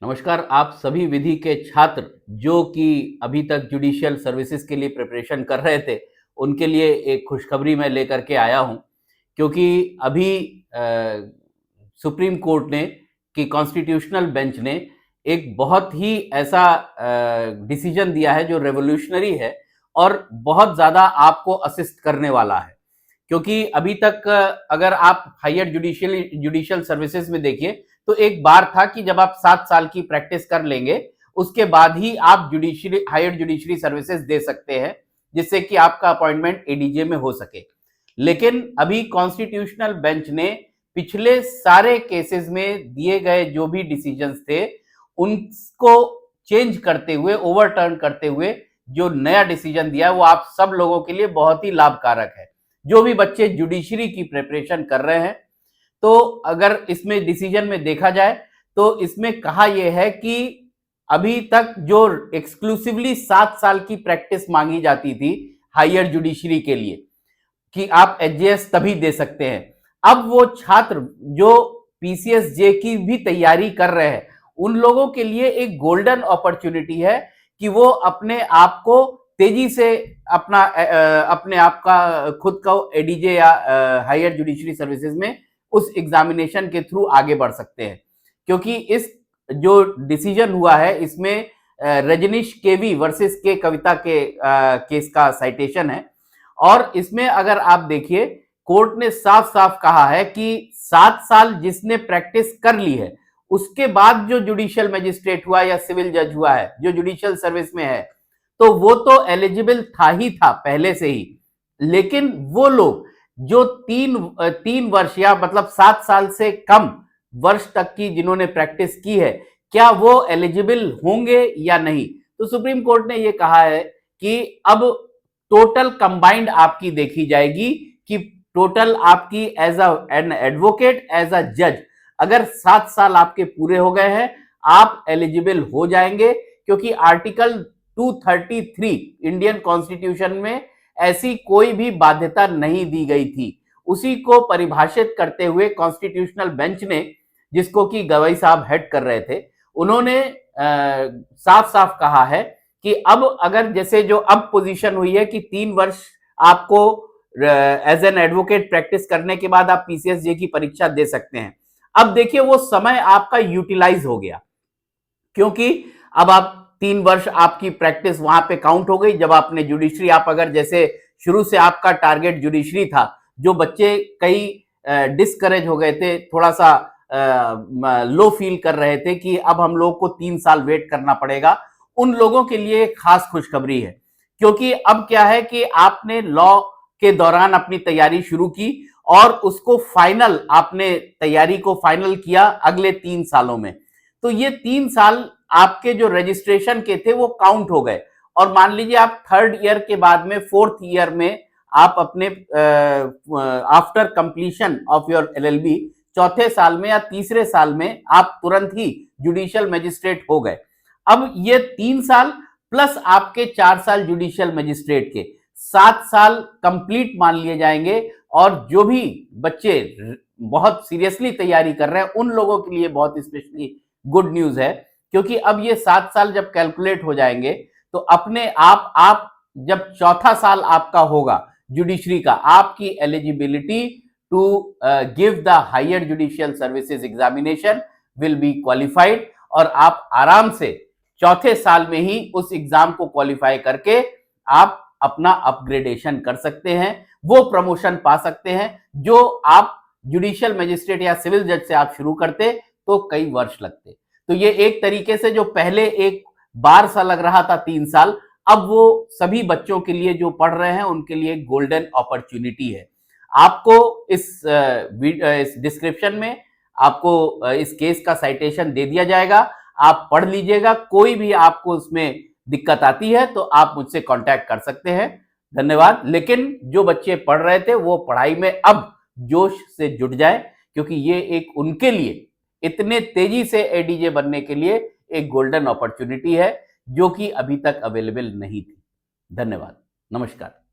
नमस्कार। आप सभी विधि के छात्र जो कि अभी तक जुडिशियल सर्विसेज के लिए प्रिपरेशन कर रहे थे, उनके लिए एक खुशखबरी मैं लेकर के आया हूं, क्योंकि अभी सुप्रीम कोर्ट ने कि कॉन्स्टिट्यूशनल बेंच ने एक बहुत ही ऐसा डिसीजन दिया है जो रेवोल्यूशनरी है और बहुत ज़्यादा आपको असिस्ट करने वाला है। क्योंकि अभी तक अगर आप हायर जुडिशियल सर्विसेज में देखिए तो एक बार था कि जब आप 7 साल की प्रैक्टिस कर लेंगे उसके बाद ही आप जुडिशरी हायर जुडिशरी सर्विसेज दे सकते हैं, जिससे कि आपका अपॉइंटमेंट एडीजे में हो सके। लेकिन अभी कॉन्स्टिट्यूशनल बेंच ने पिछले सारे केसेस में दिए गए जो भी डिसीजंस थे उनको चेंज करते हुए, ओवरटर्न करते हुए जो नया डिसीजन दिया है वो आप सब लोगों के लिए बहुत ही लाभकारक है। जो भी बच्चे जुडिशरी की प्रिपरेशन कर रहे हैं, तो अगर इसमें डिसीजन में देखा जाए तो इसमें कहा यह है कि अभी तक जो एक्सक्लूसिवली 7 साल की प्रैक्टिस मांगी जाती थी हायर जुडिशरी के लिए कि आप एचजेएस तभी दे सकते हैं, अब वो छात्र जो पीसीएसजे की भी तैयारी कर रहे हैं उन लोगों के लिए एक गोल्डन अपॉर्चुनिटी है कि वो अपने आप को तेजी से अपने आप का खुद का एडीजे या हायर जुडिशरी सर्विसेज में उस एग्जामिनेशन के थ्रू आगे बढ़ सकते हैं। क्योंकि इस जो डिसीजन हुआ है इसमें रजनीश केवी वर्सेस के कविता के केस का साइटेशन है और इसमें अगर आप देखिए कोर्ट ने साफ साफ कहा है कि 7 साल जिसने प्रैक्टिस कर ली है उसके बाद जो जुडिशियल मजिस्ट्रेट हुआ या सिविल जज हुआ है जो जुडिशियल सर्विस में है तो वो तो एलिजिबल था ही था पहले से ही। लेकिन वो लोग जो तीन वर्ष या मतलब 7 साल से कम वर्ष तक की जिन्होंने प्रैक्टिस की है, क्या वो एलिजिबल होंगे या नहीं। तो सुप्रीम कोर्ट ने ये कहा है कि अब टोटल कंबाइंड आपकी देखी जाएगी कि टोटल आपकी as an advocate as a जज अगर 7 साल आपके पूरे हो गए हैं आप एलिजिबल हो जाएंगे, क्योंकि आर्टिकल 233 इंडियन कॉन्स्टिट्यूशन में ऐसी कोई भी बाध्यता नहीं दी गई थी। उसी को परिभाषित करते हुए कॉन्स्टिट्यूशनल बेंच ने, जिसको कि गवई साहब हेड कर रहे थे, उन्होंने साफ साफ कहा है कि अब अगर जैसे जो अब पोजीशन हुई है कि 3 वर्ष आपको एज एन एडवोकेट प्रैक्टिस करने के बाद आप पीसीएसजे की परीक्षा दे सकते हैं। अब देखिए वो समय आपका यूटिलाइज हो गया, क्योंकि अब आप 3 वर्ष आपकी प्रैक्टिस वहां पे काउंट हो गई। जब आपने जुडिशरी, आप अगर जैसे शुरू से आपका टारगेट जुडिशरी था, जो बच्चे कई डिस्करेज हो गए थे, थोड़ा सा लो फील कर रहे थे कि अब हम लोग को 3 साल वेट करना पड़ेगा, उन लोगों के लिए खास खुशखबरी है। क्योंकि अब क्या है कि आपने लॉ के दौरान अपनी तैयारी शुरू की और उसको फाइनल, आपने तैयारी को फाइनल किया अगले 3 सालों में। तो ये 3 साल आपके जो रजिस्ट्रेशन के थे वो काउंट हो गए और मान लीजिए आप 3rd ईयर के बाद में 4th ईयर में आप अपने after completion of your LLB चौथे साल में या तीसरे साल में आप तुरंत ही जुडिशियल मजिस्ट्रेट हो गए। अब ये 3 साल प्लस आपके 4 साल जुडिशियल मजिस्ट्रेट के 7 साल कंप्लीट मान लिए जाएंगे और जो भी बच्चे बहुत सीरियसली तैयारी कर रहे हैं उन लोगों के लिए बहुत स्पेशली गुड न्यूज है, क्योंकि अब ये 7 साल जब कैलकुलेट हो जाएंगे तो अपने आप जब चौथा साल आपका होगा जुडिशरी का, आपकी eligibility to give the higher judicial services examination will be qualified और आप आराम से चौथे साल में ही उस एग्जाम को क्वालिफाई करके आप अपना अपग्रेडेशन कर सकते हैं, वो प्रमोशन पा सकते हैं जो आप जुडिशियल मजिस्ट्रेट या सिविल जज से आप शुरू करते तो कई वर्ष लगते। तो ये एक तरीके से जो पहले एक बार सा लग रहा था 3 साल, अब वो सभी बच्चों के लिए जो पढ़ रहे हैं उनके लिए गोल्डन अपॉर्चुनिटी है। आपको इस डिस्क्रिप्शन में आपको इस केस का साइटेशन दे दिया जाएगा, आप पढ़ लीजिएगा। कोई भी आपको उसमें दिक्कत आती है तो आप मुझसे कांटेक्ट कर सकते हैं। धन्यवाद। लेकिन जो बच्चे पढ़ रहे थे वो पढ़ाई में अब जोश से जुट जाए, क्योंकि ये एक उनके लिए इतने तेजी से एडीजे बनने के लिए एक गोल्डन अपॉर्चुनिटी है जो कि अभी तक अवेलेबल नहीं थी। धन्यवाद। नमस्कार।